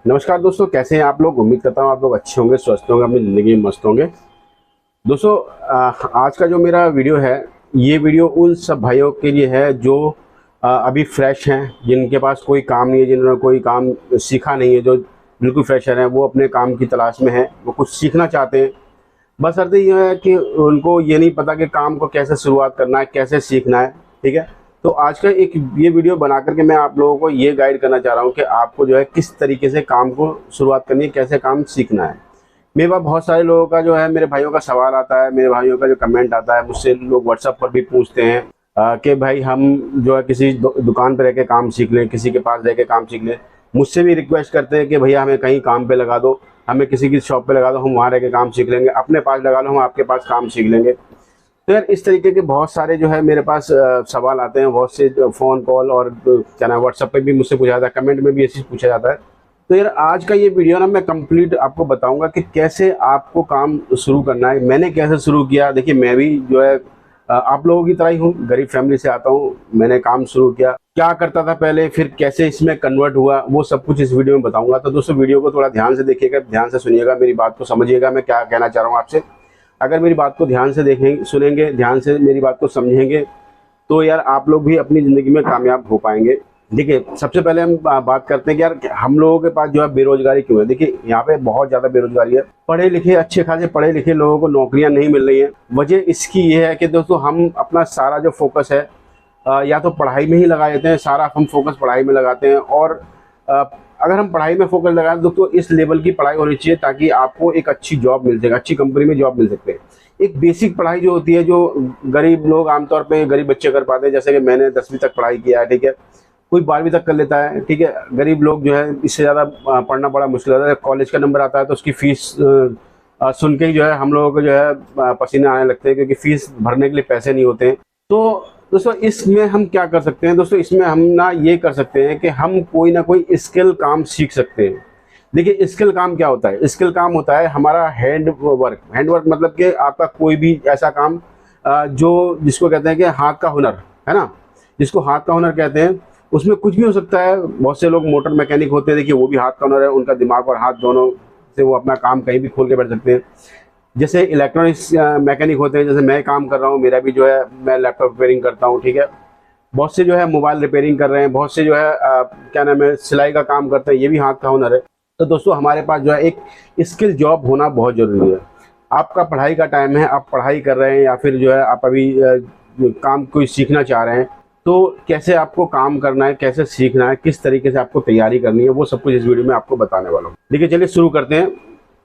नमस्कार दोस्तों, कैसे हैं आप लोग। उम्मीद करता हूँ आप लोग अच्छे होंगे, स्वस्थ होंगे, अपनी ज़िंदगी में मस्त होंगे। दोस्तों आज का जो मेरा वीडियो है, ये वीडियो उन सब भाइयों के लिए है जो अभी फ्रेश हैं, जिनके पास कोई काम नहीं है, जिन्होंने कोई काम सीखा नहीं है, जो बिल्कुल फ्रेशर हैं, वो अपने काम की तलाश में हैं, वो कुछ सीखना चाहते हैं। बस अर्थ ये है कि उनको ये नहीं पता कि काम को कैसे शुरुआत करना है, कैसे सीखना है। ठीक है, तो आज का एक ये वीडियो बना करके मैं आप लोगों को ये गाइड करना चाह रहा हूँ कि आपको जो है किस तरीके से काम को शुरुआत करनी है, कैसे काम सीखना है। मेरे पास बहुत सारे लोगों का जो है, मेरे भाइयों का सवाल आता है, मेरे भाइयों का जो कमेंट आता है, मुझसे लोग व्हाट्सएप पर भी पूछते हैं कि भाई हम जो है किसी दुकान पर रह के काम सीख लें, किसी के पास रह के काम सीख लें। मुझसे भी रिक्वेस्ट करते हैं कि भैया हमें कहीं काम पे लगा दो, हमें किसी की शॉप पे लगा दो, हम वहाँ रह के काम सीख लेंगे, अपने पास लगा लो, हम आपके पास काम सीख लेंगे। तो यार इस तरीके के बहुत सारे जो है मेरे पास सवाल आते हैं, बहुत से फ़ोन कॉल और क्या नाम व्हाट्सएप पे भी मुझसे पूछा जाता है, कमेंट में भी ऐसे पूछा जाता है। तो यार आज का ये वीडियो ना मैं कंप्लीट आपको बताऊंगा कि कैसे आपको काम शुरू करना है, मैंने कैसे शुरू किया। देखिए मैं भी जो है आप लोगों की तरह ही हूँ, गरीब फैमिली से आता हूँ। मैंने काम शुरू किया, क्या करता था पहले, फिर कैसे इसमें कन्वर्ट हुआ, वो सब कुछ इस वीडियो में बताऊंगा। तो दोस्तों वीडियो को थोड़ा ध्यान से देखिएगा, ध्यान से सुनिएगा, मेरी बात को समझिएगा, मैं क्या कहना चाह रहा हूँ आपसे। अगर मेरी बात को ध्यान से देखेंगे, सुनेंगे, ध्यान से मेरी बात को समझेंगे, तो यार आप लोग भी अपनी ज़िंदगी में कामयाब हो पाएंगे। देखिए सबसे पहले हम बात करते हैं कि यार हम लोगों के पास जो है बेरोजगारी क्यों है। देखिए यहाँ पे बहुत ज़्यादा बेरोजगारी है, पढ़े लिखे अच्छे खासे पढ़े लिखे लोगों को नौकरियाँ नहीं मिल रही हैं। वजह इसकी ये है कि दोस्तों हम अपना सारा जो फोकस है या तो पढ़ाई में ही लगा देते हैं, सारा हम फोकस पढ़ाई में लगाते हैं। और अगर हम पढ़ाई में फोकस लगाएं तो इस लेवल की पढ़ाई होनी चाहिए ताकि आपको एक अच्छी जॉब मिल सके, अच्छी कंपनी में जॉब मिल सकते हैं। एक बेसिक पढ़ाई जो होती है, जो गरीब लोग आमतौर पे गरीब बच्चे कर पाते हैं, जैसे कि मैंने 10वीं तक पढ़ाई किया है, ठीक है, कोई 12वीं तक कर लेता है, ठीक है। गरीब लोग जो है इससे ज़्यादा पढ़ना बड़ा मुश्किल होता है। कॉलेज का नंबर आता है तो उसकी फ़ीस सुन के ही जो है हम लोगों को जो है पसीने आने लगते हैं, क्योंकि फ़ीस भरने के लिए पैसे नहीं होते हैं। तो दोस्तों इसमें हम क्या कर सकते हैं, दोस्तों इसमें हम ना ये कर सकते हैं कि हम कोई ना कोई स्किल काम सीख सकते हैं। देखिए स्किल काम क्या होता है, स्किल काम होता है हमारा हैंड वर्क मतलब कि आपका कोई भी ऐसा काम जो जिसको कहते हैं कि हाथ का हुनर है ना, जिसको हाथ का हुनर कहते हैं। उसमें कुछ भी हो सकता है। बहुत से लोग मोटर मैकेनिक होते हैं, देखिए वो भी हाथ का हुनर है, उनका दिमाग और हाथ दोनों से वो अपना काम कहीं भी खोल के बैठ सकते हैं। जैसे इलेक्ट्रॉनिक्स मैकेनिक होते हैं, जैसे मैं काम कर रहा हूँ, मेरा भी जो है मैं लैपटॉप रिपेयरिंग करता हूँ, ठीक है। बहुत से जो है मोबाइल रिपेयरिंग कर रहे हैं, बहुत से जो है क्या नाम है सिलाई का काम करते हैं, ये भी हाथ का हुनर है। तो दोस्तों हमारे पास जो है एक स्किल जॉब होना बहुत ज़रूरी है। आपका पढ़ाई का टाइम है, आप पढ़ाई कर रहे हैं या फिर जो है आप अभी काम कोई सीखना चाह रहे हैं, तो कैसे आपको काम करना है, कैसे सीखना है, किस तरीके से आपको तैयारी करनी है, वो सब कुछ इस वीडियो में आपको बताने वाला हूँ। देखिए चलिए शुरू करते हैं,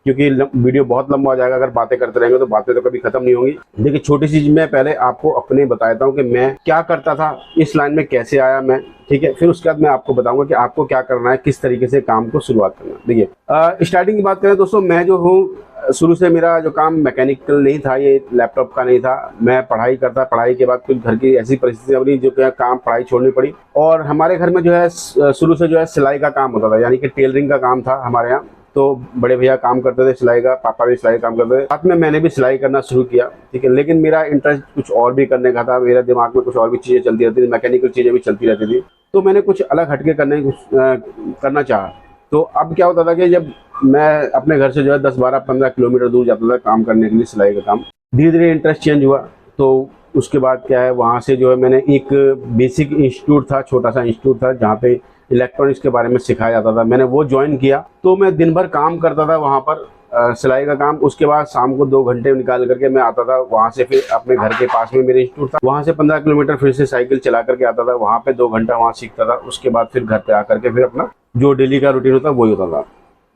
क्योंकि वीडियो बहुत लंबा हो जाएगा। अगर बातें करते रहेंगे तो बातें तो कभी खत्म नहीं होंगी। देखिए छोटी सी चीज मैं पहले आपको अपने बताता हूँ कि मैं क्या करता था, इस लाइन में कैसे आया मैं, ठीक है। फिर उसके बाद मैं आपको बताऊंगा कि आपको क्या करना है, किस तरीके से काम को शुरुआत करना है। देखिए स्टार्टिंग की बात करें दोस्तों, मैं जो हूँ शुरू से मेरा जो काम मैकेनिकल नहीं था, ये लैपटॉप का नहीं था। मैं पढ़ाई करता, पढ़ाई के बाद कुछ घर की ऐसी परिस्थितियाँ बनी जो कि काम पढ़ाई छोड़नी पड़ी। और हमारे घर में जो है शुरू से जो है सिलाई का काम होता था, यानी कि टेलरिंग का काम था हमारे यहाँ। तो बड़े भैया काम करते थे सिलाई का, पापा भी सिलाई काम करते थे, साथ में मैंने भी सिलाई करना शुरू किया, ठीक है। लेकिन मेरा इंटरेस्ट कुछ और भी करने का था, मेरे दिमाग में कुछ और भी चीज़ें चलती रहती थी, मैकेनिकल चीज़ें भी चलती रहती थी। तो मैंने कुछ अलग हटके करना चाहा। तो अब क्या होता था कि जब मैं अपने घर से जो है 10, 12, 15 किलोमीटर दूर जाता था काम करने के लिए सिलाई का काम, धीरे धीरे इंटरेस्ट चेंज हुआ। तो उसके बाद क्या है, वहाँ से जो है मैंने एक बेसिक इंस्टीट्यूट था, छोटा सा इंस्टीट्यूट था जहाँ पे इलेक्ट्रॉनिक्स के बारे में सिखाया जाता था, मैंने वो ज्वाइन किया। तो मैं दिन भर काम करता था वहाँ पर सिलाई का काम। उसके बाद शाम को 2 घंटे निकाल करके मैं आता था वहाँ से, फिर अपने घर के पास में मेरे इंस्टीट्यूट था, वहाँ से 15 किलोमीटर फिर से साइकिल चला करके आता था, वहाँ पे 2 घंटा वहाँ सीखता था। उसके बाद फिर घर पे आकर के फिर अपना जो डेली का रूटीन होता वही होता था।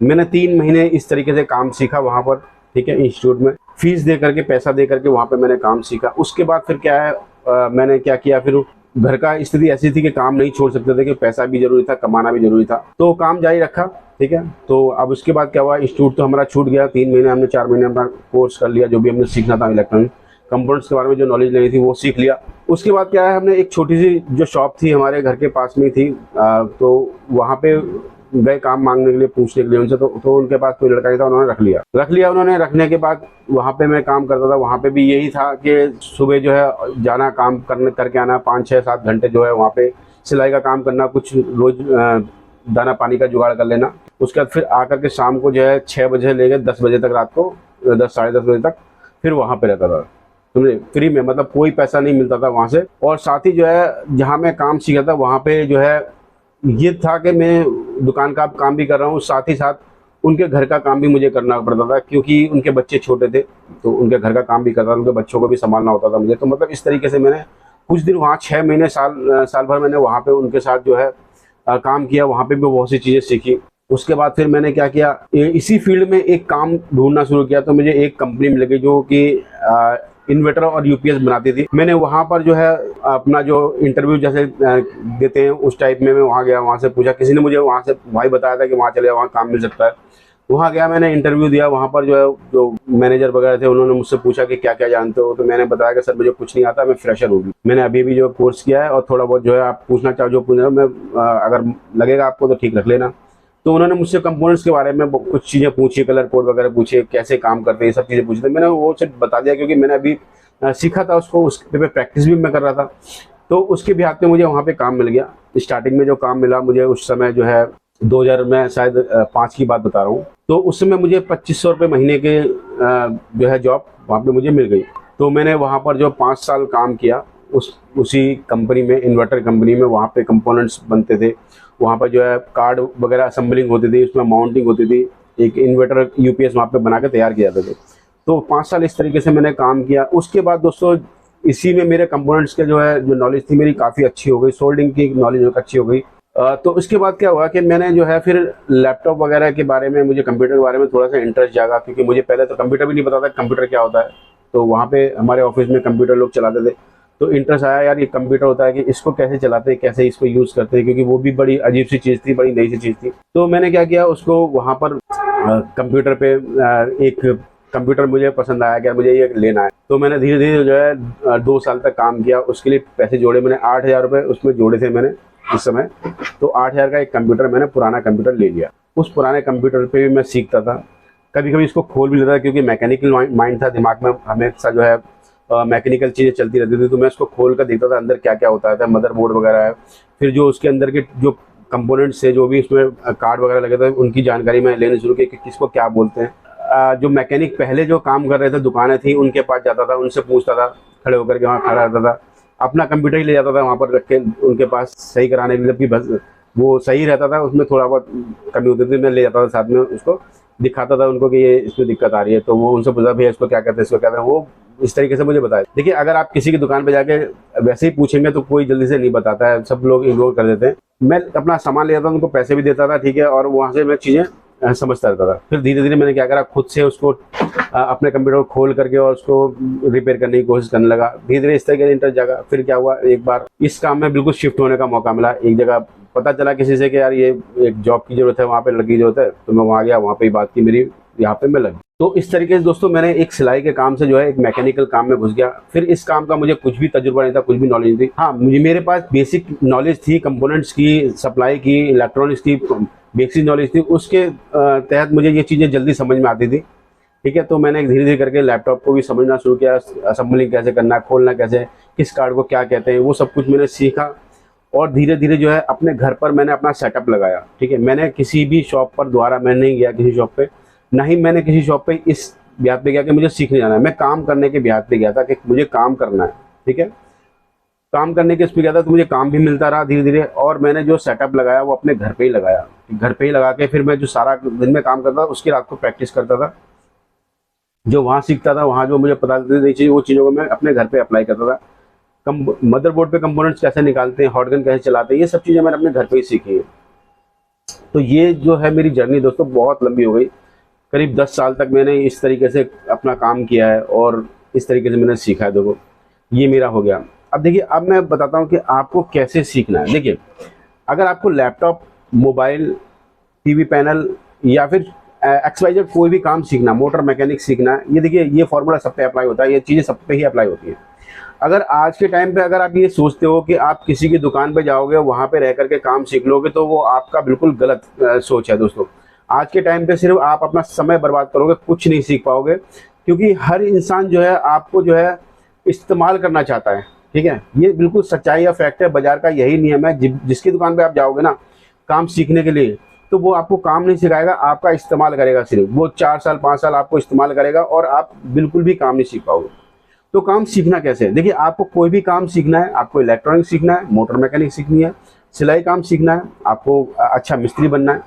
मैंने 3 महीने इस तरीके से काम सीखा वहाँ पर, ठीक है, इंस्टीट्यूट में फीस दे करके, पैसा दे करके वहाँ पे मैंने काम सीखा। उसके बाद फिर क्या है, मैंने क्या किया, फिर घर का स्थिति ऐसी थी कि काम नहीं छोड़ सकते थे, कि पैसा भी जरूरी था, कमाना भी जरूरी था, तो काम जारी रखा, ठीक है। तो अब उसके बाद क्या हुआ, इंस्टीट्यूट तो हमारा छूट गया। 3 महीने हमने 4 महीने अपना कोर्स कर लिया, जो भी हमने सीखना था इलेक्ट्रॉनिक कंपोनेंट्स के बारे में जो नॉलेज लेनी थी वो सीख लिया। उसके बाद क्या है, हमने एक छोटी सी जो शॉप थी हमारे घर के पास में थी, तो वहाँ पे गए काम मांगने के लिए, पूछने के लिए उनसे। तो उनके पास कोई लड़का नहीं था, उन्होंने रख लिया। उन्होंने रखने के बाद वहाँ पे मैं काम करता था। वहाँ पे भी यही था कि सुबह जो है जाना, काम करके आना, 5, 6, 7 घंटे जो है वहाँ पे सिलाई का काम करना, कुछ रोज दाना पानी का जुगाड़ कर लेना। उसके बाद फिर आकर के शाम को जो है 6 बजे लेकर 10 बजे तक, रात को 10 साढ़े 10 बजे तक फिर वहाँ पे रहता था, समझे, फ्री में, मतलब कोई पैसा नहीं मिलता था वहाँ से। और साथ ही जो है जहाँ मैं काम सीखा था वहाँ पे जो है ये था कि मैं दुकान का काम भी कर रहा हूँ, साथ ही साथ उनके घर का काम भी मुझे करना पड़ता था, क्योंकि उनके बच्चे छोटे थे तो उनके घर का काम भी करता था, उनके बच्चों को भी संभालना होता था मुझे। तो मतलब इस तरीके से मैंने कुछ दिन वहाँ 6 महीने साल भर मैंने वहाँ पे उनके साथ जो है काम किया, वहाँ पे भी बहुत सी चीज़ें सीखी। उसके बाद फिर मैंने क्या किया, इसी फील्ड में एक काम ढूंढना शुरू किया। तो मुझे एक कंपनी मिल गई जो कि इन्वर्टर और यूपीएस बनाती थी। मैंने वहाँ पर जो है अपना जो इंटरव्यू जैसे देते हैं उस टाइप में मैं वहाँ गया, वहाँ से पूछा, किसी ने मुझे वहाँ से भाई बताया था कि वहाँ चले, वहाँ काम मिल सकता है। वहाँ गया, मैंने इंटरव्यू दिया। वहाँ पर जो है जो मैनेजर वगैरह थे उन्होंने मुझसे पूछा कि क्या क्या जानते हो, तो मैंने बताया कि सर मुझे कुछ नहीं आता, मैं फ्रेशर हूँ, मैंने अभी भी जो कोर्स किया है और थोड़ा बहुत जो है आप पूछना चाहो जो पूछना, मैं अगर लगेगा आपको तो ठीक रख लेना। तो उन्होंने मुझसे कंपोनेंट्स के बारे में कुछ चीज़ें पूछी, कलर कोड वगैरह पूछे, कैसे काम करते हैं, ये सब चीज़ें पूछी। तो मैंने वो सिर्फ बता दिया क्योंकि मैंने अभी सीखा था उसको, उसके पे प्रैक्टिस भी मैं कर रहा था। तो उसके भी हाथ में मुझे वहाँ पे काम मिल गया। स्टार्टिंग में जो काम मिला मुझे उस समय जो है 2000 में शायद 5 की बात बता रहा हूँ, तो उस समय मुझे 2500 रुपये महीने के जो है जॉब वहाँ पे मुझे मिल गई। तो मैंने वहाँ पर जो 5 साल काम किया उसी कंपनी में, इन्वर्टर कंपनी में। वहाँ पे कंपोनेंट्स बनते थे, वहाँ पर जो है कार्ड वगैरह असेंबलिंग होती थी, उसमें माउंटिंग होती थी, एक इन्वर्टर यूपीएस वहाँ पे बना के तैयार किया जाते थे। तो 5 साल इस तरीके से मैंने काम किया। उसके बाद दोस्तों इसी में मेरे कंपोनेंट्स के जो नॉलेज थी मेरी काफ़ी अच्छी हो गई, सोल्डिंग की नॉलेज अच्छी हो गई। तो उसके बाद क्या हुआ कि मैंने जो है फिर लैपटॉप वगैरह के बारे में, मुझे कंप्यूटर के बारे में थोड़ा सा इंटरेस्ट जागा, क्योंकि मुझे पहले तो कंप्यूटर भी नहीं पता था कंप्यूटर क्या होता है। तो वहाँ पे हमारे ऑफिस में कंप्यूटर लोग चलाते थे, तो इंटरेस्ट आया यार ये कंप्यूटर होता है कि इसको कैसे चलाते हैं, कैसे इसको यूज़ करते हैं, क्योंकि वो भी बड़ी अजीब सी चीज़ थी, बड़ी नई सी चीज़ थी। तो मैंने क्या किया, उसको वहाँ पर कंप्यूटर पे एक कंप्यूटर मुझे पसंद आया कि मुझे ये लेना है। तो मैंने धीरे धीरे जो है 2 साल तक काम किया, उसके लिए पैसे जोड़े मैंने, 8000 रुपये उसमें जोड़े थे मैंने उस समय। तो 8000 का एक कंप्यूटर मैंने पुराना कंप्यूटर ले लिया। उस पुराने कंप्यूटर पे भी मैं सीखता था, कभी कभी इसको खोल भी लेता था, क्योंकि मैकेनिकल माइंड था दिमाग में, हमेशा जो है मैकेनिकल चीज़ें चलती रहती थी। तो मैं उसको खोल कर देखता था अंदर क्या क्या होता था, मदरबोर्ड वगैरह है, फिर जो उसके अंदर के जो कंपोनेंट्स है, जो भी उसमें कार्ड वगैरह लगे थे, उनकी जानकारी मैं लेनी शुरू की कि किसको क्या बोलते हैं। जो मैकेनिक पहले जो काम कर रहे थे, दुकानें थी, उनके पास जाता था, उनसे पूछता था, खड़े होकर के वहाँ खड़ा रहता था, अपना कंप्यूटर ही ले जाता था वहाँ पर रख के उनके पास सही कराने के लिए, जबकि बस वो सही रहता था, उसमें थोड़ा बहुत कमी होती थी, मैं ले जाता था साथ में, उसको दिखाता था उनको कि ये इसमें दिक्कत आ रही है। तो वो उनसे पूछा भैया इसको क्या कहते हैं, इसको क्या कहते हैं, वो इस तरीके से मुझे बताया। देखिए अगर आप किसी की दुकान पे जाके वैसे ही पूछेंगे तो कोई जल्दी से नहीं बताता है, सब लोग इग्नोर कर देते हैं। मैं अपना सामान ले जाता था, उनको पैसे भी देता था, ठीक है, और वहाँ से मैं चीज़ें समझता रहता था। फिर धीरे धीरे मैंने क्या करा, खुद से उसको अपने कंप्यूटर को खोल करके और उसको रिपेयर करने की कोशिश करने लगा। धीरे धीरे इस तरीके से इंटरेस्ट जागा। फिर क्या हुआ, एक बार इस काम में बिल्कुल शिफ्ट होने का मौका मिला। एक जगह पता चला किसी से कि यार ये एक जॉब की ज़रूरत है, वहाँ पे लड़की की ज़रूरत है, तो मैं वहाँ गया, वहाँ पे बात की मेरी, यहाँ पे मैं लग। तो इस तरीके से दोस्तों मैंने एक सिलाई के काम से जो है एक मैकेनिकल काम में घुस गया। फिर इस काम का मुझे कुछ भी तजुर्बा नहीं था, कुछ भी नॉलेज नहीं थी। हाँ, मेरे पास बेसिक नॉलेज थी कंपोनेंट्स की, सप्लाई की, इलेक्ट्रॉनिक्स की बेसिक नॉलेज थी। उसके तहत मुझे ये चीज़ें जल्दी समझ में आती थी, ठीक है। तो मैंने धीरे धीरे करके लैपटॉप को भी समझना शुरू किया, असेंबलिंग कैसे करना है, खोलना कैसे, किस कार्ड को क्या कहते हैं, वो सब कुछ मैंने सीखा। और धीरे धीरे जो है अपने घर पर मैंने अपना सेटअप लगाया, ठीक है। मैंने किसी भी शॉप पर दोबारा मैं नहीं गया, किसी शॉप पे ना ही मैंने किसी शॉप पे इस ब्याज पे गया कि मुझे सीखने जाना है। मैं काम करने के ब्याज पे गया था कि मुझे काम करना है, ठीक है। काम करने के इस पे गया था तो मुझे काम भी मिलता रहा धीरे धीरे। और मैंने जो सेटअप लगाया वो अपने घर पे ही लगाया, घर पे ही लगा के फिर मैं जो सारा दिन में काम करता था उसकी रात को प्रैक्टिस करता था। जो वहाँ सीखता था, वहाँ जो मुझे पता चलती थी वो चीज़ों को मैं अपने घर पे अप्लाई करता था। मदरबोर्ड पे कंपोनेंट्स कैसे निकालते हैं, हॉट गन कैसे चलाते हैं, ये सब चीज़ें मैंने अपने घर पे ही सीखी है। तो ये जो है मेरी जर्नी दोस्तों बहुत लंबी हो गई, करीब 10 साल तक मैंने इस तरीके से अपना काम किया है और इस तरीके से मैंने सीखा है। देखो ये मेरा हो गया। अब देखिए, अब मैं बताता हूँ कि आपको कैसे सीखना है। देखिए अगर आपको लैपटॉप, मोबाइल, टीवी पैनल या फिर XYZ कोई भी काम सीखना, मोटर मैकेनिक सीखना है, ये देखिए ये फॉर्मूला सब पे अप्लाई होता है, ये चीज़ें सब पे ही अप्लाई होती हैं। अगर आज के टाइम पे अगर आप ये सोचते हो कि आप किसी की दुकान पे जाओगे, वहाँ पे रह करके काम सीख लोगे, तो वो आपका बिल्कुल गलत सोच है दोस्तों। आज के टाइम पे सिर्फ आप अपना समय बर्बाद करोगे, कुछ नहीं सीख पाओगे, क्योंकि हर इंसान जो है आपको जो है इस्तेमाल करना चाहता है, ठीक है। ये बिल्कुल सच्चाई या फैक्ट है, बाजार का यही नियम है। जिसकी दुकान पे आप जाओगे ना काम सीखने के लिए, तो वो आपको काम नहीं सिखाएगा, आपका इस्तेमाल करेगा सिर्फ। वो 4 साल 5 साल आपको इस्तेमाल करेगा और आप बिल्कुल भी काम नहीं सीख पाओगे। तो काम सीखना कैसे है? देखिए, आपको कोई भी काम सीखना है, आपको इलेक्ट्रॉनिक सीखना है, मोटर मैकेनिक सीखनी है, सिलाई काम सीखना है, आपको अच्छा मिस्त्री बनना है,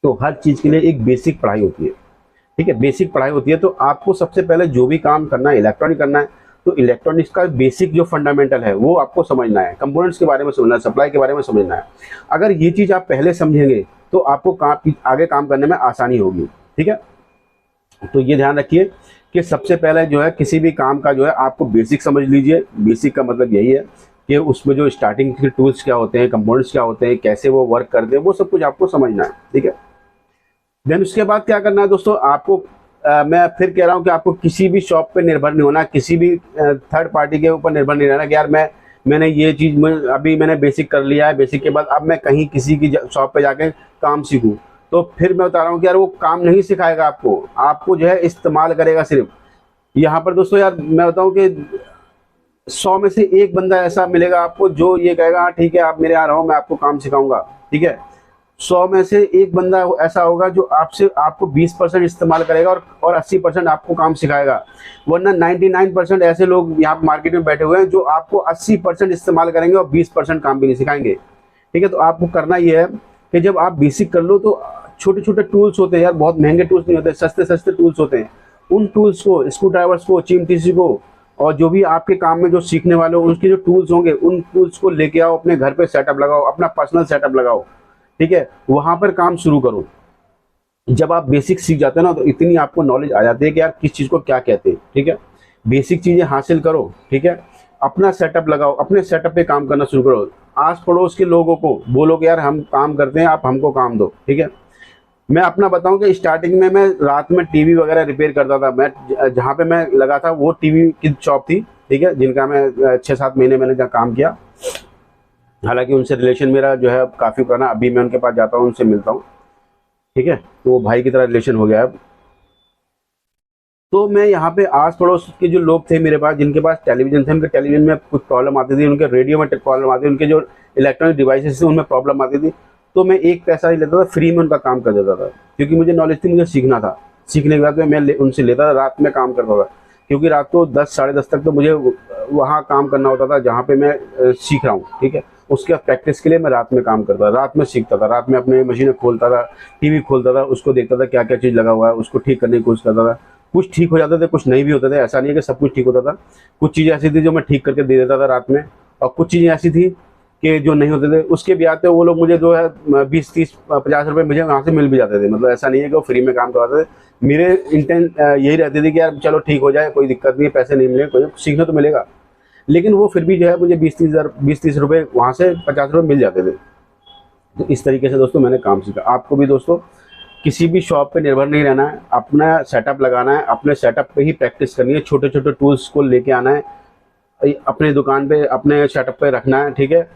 तो हर चीज़ के लिए एक बेसिक पढ़ाई होती है। ठीक है, बेसिक पढ़ाई होती है। तो आपको सबसे पहले जो भी काम करना है, इलेक्ट्रॉनिक करना है, तो इलेक्ट्रॉनिक्स का बेसिक जो फंडामेंटल है वो आपको समझना है, कंपोनेंट्स के बारे में समझना है, सप्लाई के बारे में समझना है। अगर ये चीज़ आप पहले समझेंगे तो आपको आगे काम करने में आसानी होगी। ठीक है, तो ये ध्यान रखिए कि सबसे पहले जो है किसी भी काम का जो है आपको बेसिक समझ लीजिए। बेसिक का मतलब यही है कि उसमें जो स्टार्टिंग के टूल्स क्या होते हैं, कंपोनेंट्स क्या होते हैं, कैसे वो वर्क करते हैं, वो सब कुछ आपको समझना है। ठीक है, देन उसके बाद क्या करना है दोस्तों, आपको मैं फिर कह रहा हूँ कि आपको किसी भी शॉप पे निर्भर नहीं होना, किसी भी थर्ड पार्टी के ऊपर निर्भर नहीं रहना कि यार मैंने ये चीज़ अभी मैंने बेसिक कर लिया है, बेसिक के बाद अब मैं कहीं किसी की शॉप पे जाके काम सीखूँ। तो फिर मैं बता रहा हूँ कि यार वो काम नहीं सिखाएगा आपको जो है इस्तेमाल करेगा सिर्फ। यहाँ पर दोस्तों यार मैं बताऊँ कि 100 में से 1 बंदा ऐसा मिलेगा आपको जो ये कहेगा हाँ ठीक है आप मेरे यहाँ रहो, मैं आपको काम सिखाऊंगा। ठीक है, 100 में से 1 बंदा ऐसा होगा जो आपको 20% इस्तेमाल करेगा और 80% आपको काम सिखाएगा। वरना 99% ऐसे लोग यहाँ मार्केट में बैठे हुए हैं जो आपको 80% इस्तेमाल करेंगे और 20% काम भी नहीं सिखाएंगे। ठीक है, तो आपको करना ये है कि जब आप बेसिक कर लो तो छोटे छोटे टूल्स होते हैं यार, बहुत महंगे टूल्स नहीं होते, सस्ते सस्ते टूल्स होते हैं। उन टूल्स को, स्क्रू ड्राइवर्स को, चिमटीसी को, और जो भी आपके काम में जो सीखने वाले हो उसके जो टूल्स होंगे उन टूल्स को लेके आओ, अपने घर पे सेटअप लगाओ, अपना पर्सनल सेटअप लगाओ। ठीक है, वहां पर काम शुरू करो। जब आप बेसिक सीख जाते हैं ना तो इतनी आपको नॉलेज आ जाती है कि यार किस चीज़ को क्या कहते हैं। ठीक है, बेसिक चीज़ें हासिल करो। ठीक है, अपना सेटअप लगाओ, अपने सेटअप पे काम करना शुरू करो। आस पड़ोस के लोगों को बोलो कि यार हम काम करते हैं, आप हमको काम दो। ठीक है, मैं अपना बताऊं कि स्टार्टिंग में मैं रात में टीवी वगैरह रिपेयर करता था। मैं जहाँ पे मैं लगा था वो टीवी की शॉप थी। ठीक है, जिनका मैं 6-7 महीने मैंने जहाँ काम किया। हालांकि उनसे रिलेशन मेरा जो है काफ़ी पुराना, अभी मैं उनके पास जाता हूँ, उनसे मिलता हूँ। ठीक है, तो वो भाई की तरह रिलेशन हो गया है। तो मैं यहाँ पे आस पड़ोस के जो लोग थे मेरे पास, जिनके पास टेलीविजन थे, उनके टेलीविजन में कुछ प्रॉब्लम आती थी, उनके रेडियो में प्रॉब्लम आती थी, उनके जो इलेक्ट्रॉनिक डिवाइसेस थे उनमें प्रॉब्लम आती थी। तो मैं एक पैसा ही लेता था, फ्री में उनका काम कर देता था, क्योंकि मुझे नॉलेज थी, मुझे सीखना था। सीखने के बाद में मैं उनसे लेता था, रात में काम करता था, क्योंकि रात को 10 साढ़े 10 तक तो मुझे वहाँ काम करना होता था जहाँ पे मैं सीख रहा हूँ। ठीक है, उसके बाद प्रैक्टिस के लिए मैं रात में काम करता था, रात में सीखता था, रात में अपने मशीनें खोलता था, टीवी खोलता था, उसको देखता था क्या क्या चीज़ लगा हुआ है, उसको ठीक करने की कोशिश करता था। कुछ ठीक हो जाते थे, कुछ नहीं भी होते थे, ऐसा नहीं है कि सब कुछ ठीक होता था। कुछ चीज़ें ऐसी थी जो मैं ठीक करके दे देता था रात में, और कुछ चीज़ें ऐसी थी कि जो नहीं होते थे, उसके भी आते वो लोग मुझे जो है 20-30-50 रुपये मुझे वहाँ से मिल भी जाते थे। मतलब ऐसा नहीं है कि वो फ्री में काम करवाते थे। मेरे इंटेंट यही रहती थी कि यार चलो ठीक हो जाए, कोई दिक्कत नहीं है, पैसे नहीं मिले, कोई सीखना तो मिलेगा। लेकिन वो फिर भी जो है मुझे 20-30 रुपये वहाँ से 50 रुपये मिल जाते थे। तो इस तरीके से दोस्तों मैंने काम सीखा। आपको भी दोस्तों किसी भी शॉप पे निर्भर नहीं रहना है, अपना सेटअप लगाना है, अपने सेटअप पे ही प्रैक्टिस करनी है, छोटे छोटे टूल्स को लेके आना है, अपने दुकान पे, अपने सेटअप पे रखना है। ठीक है,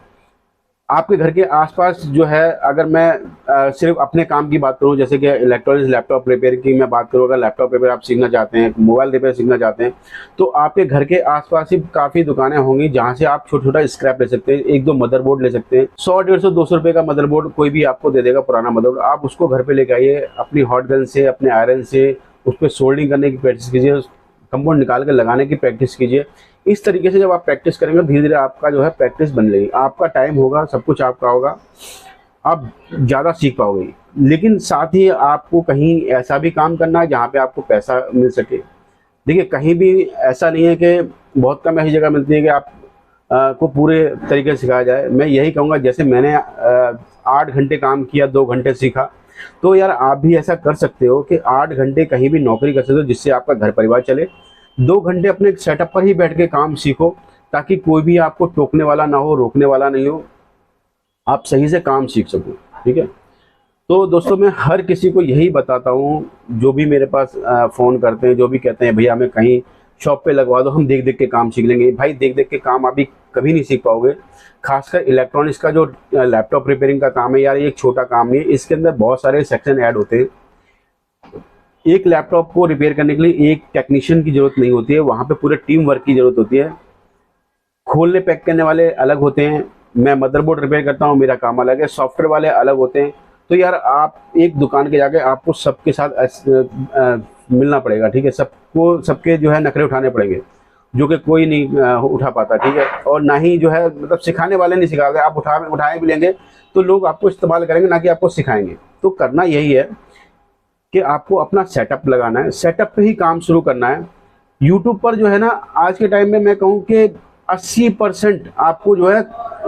आपके घर के आसपास जो है, अगर मैं सिर्फ अपने काम की बात करूं, जैसे कि इलेक्ट्रॉनिक्स लैपटॉप रिपेयर की मैं बात करूं, अगर लैपटॉप रिपेयर आप सीखना चाहते हैं, मोबाइल रिपेयर सीखना चाहते हैं, तो आपके घर के आसपास ही काफ़ी दुकानें होंगी जहां से आप छोटा छोटा स्क्रैप ले सकते हैं। 1-2 मदरबोर्ड ले सकते हैं। 100-150-200 रुपये का मदरबोर्ड कोई भी आपको दे देगा, पुराना मदरबोर्ड। आप उसको घर पर लेके आइए, अपनी हॉट गन से, अपने आयरन से उस पर सोल्डिंग करने की प्रैक्टिस कीजिए, कंपाउंड निकाल कर लगाने की प्रैक्टिस कीजिए। इस तरीके से जब आप प्रैक्टिस करेंगे धीरे धीरे आपका जो है प्रैक्टिस बन लेगी, आपका टाइम होगा, सब कुछ आपका होगा, आप ज़्यादा सीख पाओगे। लेकिन साथ ही आपको कहीं ऐसा भी काम करना है जहाँ पे आपको पैसा मिल सके। देखिए, कहीं भी ऐसा नहीं है कि बहुत कम ऐसी जगह मिलती है कि आप को पूरे तरीके से सिखाया जाए। मैं यही कहूँगा, जैसे मैंने 8 घंटे काम किया, 2 घंटे सीखा, तो यार आप भी ऐसा कर सकते हो कि 8 घंटे कहीं भी नौकरी कर सकते हो जिससे आपका घर परिवार चले। 2 घंटे अपने सेटअप पर ही बैठ के काम सीखो, ताकि कोई भी आपको टोकने वाला ना हो, रोकने वाला नहीं हो, आप सही से काम सीख सको। ठीक है, तो दोस्तों मैं हर किसी को यही बताता हूँ, जो भी मेरे पास फ़ोन करते हैं, जो भी कहते हैं भैया हमें कहीं शॉप पे लगवा दो, हम देख देख के काम सीख लेंगे। भाई देख देख के काम अभी कभी नहीं सीख पाओगे। खासकर इलेक्ट्रॉनिक्स का जो लैपटॉप रिपेयरिंग का काम है यार, ये एक छोटा काम नहीं है, इसके अंदर बहुत सारे सेक्शन ऐड होते हैं। एक लैपटॉप को रिपेयर करने के लिए एक टेक्नीशियन की जरूरत नहीं होती है, वहाँ पे पूरे टीम वर्क की जरूरत होती है। खोलने पैक करने वाले अलग होते हैं, मैं मदरबोर्ड रिपेयर करता हूँ, मेरा काम अलग है। सॉफ्टवेयर वाले अलग होते हैं। तो यार आप एक दुकान के जाके आपको सबके साथ मिलना पड़ेगा, ठीक है। सबको सबके जो है नखरे उठाने पड़ेंगे, जो कि कोई नहीं उठा पाता, ठीक है। और ना ही जो है मतलब सिखाने वाले नहीं सिखाओगे, आप उठाए भी लेंगे तो लोग आपको इस्तेमाल करेंगे, ना कि आपको सिखाएंगे। तो करना यही है कि आपको अपना सेटअप लगाना है, सेटअप पे ही काम शुरू करना है। यूट्यूब पर जो है ना आज के टाइम में मैं कहूँ कि 80% आपको जो है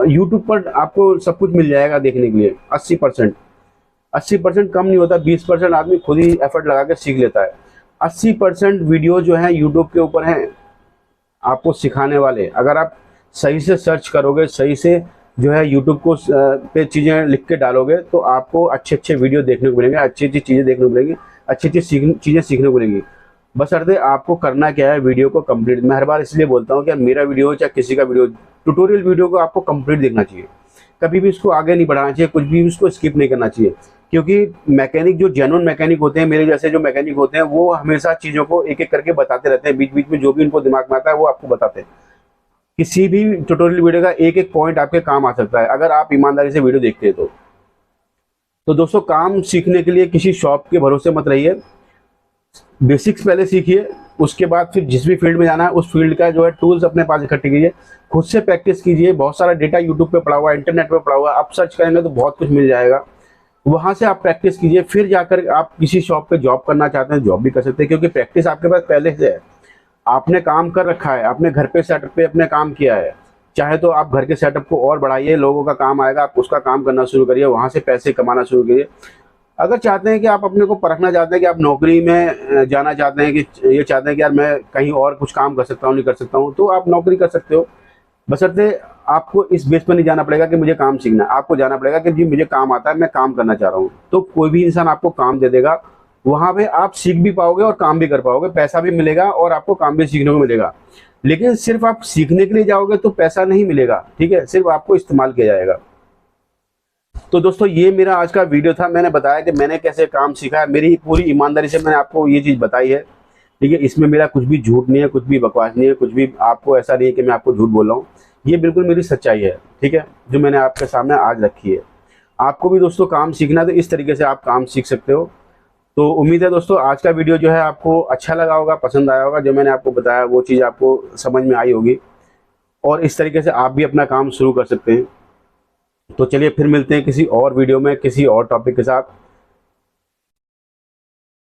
यूट्यूब पर आपको सब कुछ मिल जाएगा देखने के लिए। 80% कम नहीं होता, 20% आदमी खुद ही एफर्ट लगा के सीख लेता है। 80% वीडियो जो है यूट्यूब के ऊपर हैं आपको सिखाने वाले। अगर आप सही से सर्च करोगे, सही से जो है यूट्यूब को पे चीज़ें लिख के डालोगे, तो आपको अच्छे अच्छे वीडियो देखने को मिलेंगे, अच्छी अच्छी चीज़ें देखने को मिलेंगी, अच्छी अच्छी चीज़ें सीखने को मिलेंगी। बशर्ते आपको करना क्या है, वीडियो को कंप्लीट। मैं हर बार इसलिए बोलता हूँ कि मेरा वीडियो हो चाहे किसी का वीडियो, ट्यूटोरियल वीडियो को आपको कंप्लीट देखना चाहिए, कभी भी इसको आगे नहीं बढ़ाना चाहिए, कुछ भी उसको स्किप नहीं करना चाहिए। क्योंकि मैकेनिक जो जेन्युइन मैकेनिक होते हैं, मेरे जैसे जो मैकेनिक होते हैं, वो हमेशा चीज़ों को एक एक करके बताते रहते हैं, बीच बीच में जो भी उनको दिमाग में आता है वो आपको बताते हैं। किसी भी ट्यूटोरियल वीडियो का एक एक पॉइंट आपके काम आ सकता है अगर आप ईमानदारी से वीडियो देखते हैं तो दोस्तों काम सीखने के लिए किसी शॉप के भरोसे मत रहिए। बेसिक्स पहले सीखिए, उसके बाद फिर जिस भी फील्ड में जाना है उस फील्ड का जो है टूल्स अपने पास इकट्ठे कीजिए, खुद से प्रैक्टिस कीजिए। बहुत सारा डेटा यूट्यूब पे पड़ा हुआ है, इंटरनेट पे पड़ा हुआ है, आप सर्च करेंगे तो बहुत कुछ मिल जाएगा, वहाँ से आप प्रैक्टिस कीजिए। फिर जाकर आप किसी शॉप पे जॉब करना चाहते हैं, जॉब भी कर सकते हैं, क्योंकि प्रैक्टिस आपके पास पहले से है। आपने काम कर रखा है, आपने घर पे सेटअप पे अपने काम किया है, चाहे तो आप घर के सेटअप को और बढ़ाइए, लोगों का काम आएगा, आप उसका काम करना शुरू करिए, वहाँ से पैसे कमाना शुरू करिए। अगर चाहते हैं कि आप अपने को परखना चाहते हैं कि आप नौकरी में जाना चाहते हैं, कि ये चाहते हैं कि यार मैं कहीं और कुछ काम कर सकता हूँ, नहीं कर सकता हूँ, तो आप नौकरी कर सकते हो। बशर्ते आपको इस बेस पर नहीं जाना पड़ेगा कि मुझे काम सीखना है, आपको जाना पड़ेगा कि जी मुझे काम आता है, मैं काम करना चाह रहा हूँ। तो कोई भी इंसान आपको काम दे देगा, वहाँ पे आप सीख भी पाओगे और काम भी कर पाओगे, पैसा भी मिलेगा और आपको काम भी सीखने को मिलेगा। लेकिन सिर्फ आप सीखने के लिए जाओगे तो पैसा नहीं मिलेगा, ठीक है, सिर्फ आपको इस्तेमाल किया जाएगा। तो दोस्तों ये मेरा आज का वीडियो था, मैंने बताया कि मैंने कैसे काम सीखा है, मेरी पूरी ईमानदारी से मैंने आपको ये चीज़ बताई है, ठीक है। इसमें मेरा कुछ भी झूठ नहीं है, कुछ भी बकवास नहीं है, कुछ भी आपको ऐसा नहीं है कि मैं आपको झूठ बोल रहा हूँ, ये बिल्कुल मेरी सच्चाई है, ठीक है, जो मैंने आपके सामने आज रखी है। आपको भी दोस्तों काम सीखना है तो इस तरीके से आप काम सीख सकते हो। तो उम्मीद है दोस्तों आज का वीडियो जो है आपको अच्छा लगा होगा, पसंद आया होगा, जो मैंने आपको बताया वो चीज़ आपको समझ में आई होगी, और इस तरीके से आप भी अपना काम शुरू कर सकते हैं। तो चलिए फिर मिलते हैं किसी और वीडियो में किसी और टॉपिक के साथ।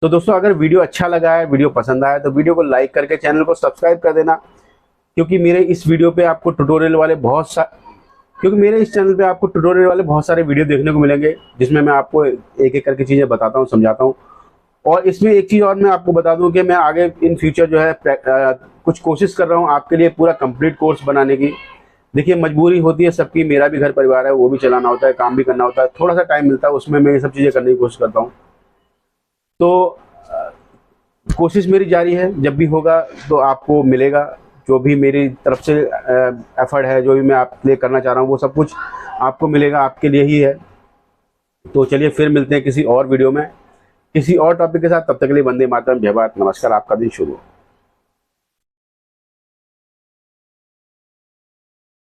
तो दोस्तों अगर वीडियो अच्छा लगा है, वीडियो पसंद आया, तो वीडियो को लाइक करके चैनल को सब्सक्राइब कर देना, क्योंकि मेरे इस वीडियो पे आपको ट्यूटोरियल वाले मेरे इस चैनल पे आपको ट्यूटोरियल वाले बहुत सारे वीडियो देखने को मिलेंगे, जिसमें मैं आपको एक एक करके चीज़ें बताता हूँ, समझाता हूँ। और इसमें एक चीज़ और मैं आपको बता दूं कि मैं आगे इन फ्यूचर जो है कुछ कोशिश कर रहा हूं आपके लिए पूरा कंप्लीट कोर्स बनाने की। देखिए मजबूरी होती है सबकी, मेरा भी घर परिवार है, वो भी चलाना होता है, काम भी करना होता है, थोड़ा सा टाइम मिलता है उसमें मैं ये सब चीज़ें करने की कोशिश करता हूं। तो कोशिश मेरी जारी है, जब भी होगा तो आपको मिलेगा, जो भी मेरी तरफ से एफर्ट है, जो भी मैं आपके लिए करना चाह रहा हूँ, वो सब कुछ आपको मिलेगा, आपके लिए ही है। तो चलिए फिर मिलते हैं किसी और वीडियो में किसी और टॉपिक के साथ, तब तक के लिए वंदे मातरम, जय भारत, नमस्कार, आपका दिन शुभ हो।